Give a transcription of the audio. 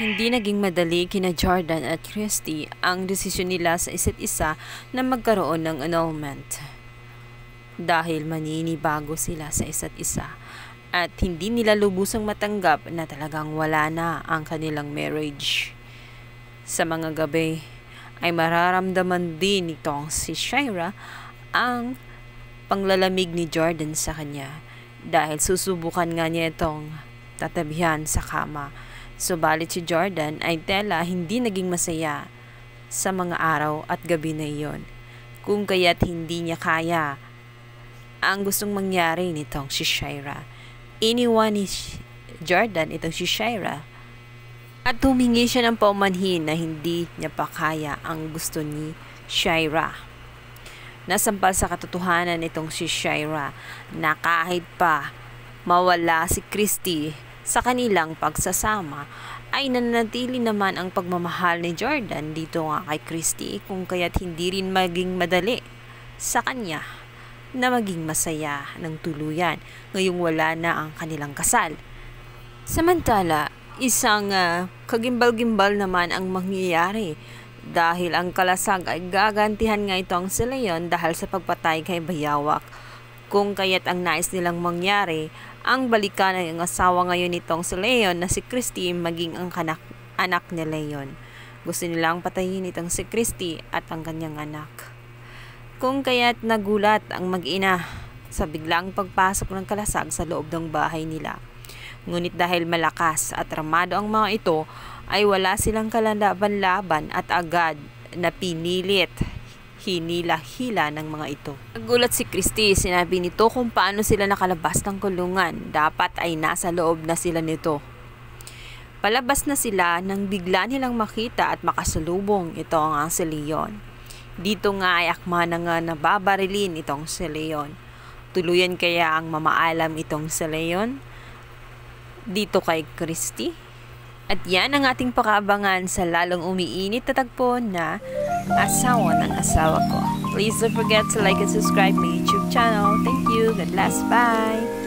Hindi naging madali kina Jordan at Christy ang desisyon nila sa isa't isa na magkaroon ng annulment. Dahil maninibago sila sa isa't isa at hindi nila lubusang matanggap na talagang wala na ang kanilang marriage. Sa mga gabi ay mararamdaman din nitong si Shira ang panglalamig ni Jordan sa kanya dahil susubukan nga niya itong tatabihan sa kama. Subalit si Jordan ay tela hindi naging masaya sa mga araw at gabi na iyon, kung kaya't hindi niya kaya ang gustong mangyari nitong si Shira. Iniwan ni Jordan itong si Shira at humingi siya ng paumanhin na hindi niya pa kaya ang gusto ni Shira. Nasampal sa katotohanan itong si Shira na kahit pa mawala si Christy sa kanilang pagsasama ay nananatili naman ang pagmamahal ni Jordan dito nga kay Christy, kung kaya't hindi rin maging madali sa kanya na maging masaya ng tuluyan ngayong wala na ang kanilang kasal. Samantala, isang kagimbal-gimbal naman ang mangyayari dahil ang kalasag ay gagantihan nga itong si Leon dahil sa pagpatay kay Bayawak, kung kaya't ang nais nilang mangyari ang balikan ng asawa ngayon nitong si Leon na si Christy maging ang anak ni Leon. Gusto nilang patayin itong si Christy at ang kanyang anak. Kung kaya't nagulat ang mag-ina sa biglang pagpasok ng kalasag sa loob ng bahay nila. Ngunit dahil malakas at ramado ang mga ito ay wala silang kalaban-laban at agad na pinilit hinila-hila ng mga ito. Nagulat si Christy, sinabi nito kung paano sila nakalabas ng kulungan. Dapat ay nasa loob na sila nito. Palabas na sila nang bigla nilang makita at makasalubong ito ang si Leon. Dito nga ay akma na nga nababarilin itong si Leon. Tuluyan kaya ang mamaalam itong si Leon dito kay Christy? At yan ang ating pakaabangan sa lalong umiinit na tagpo na Asawa ng Asawa Ko. Please don't forget to like and subscribe my YouTube channel. Thank you. God bless. Bye.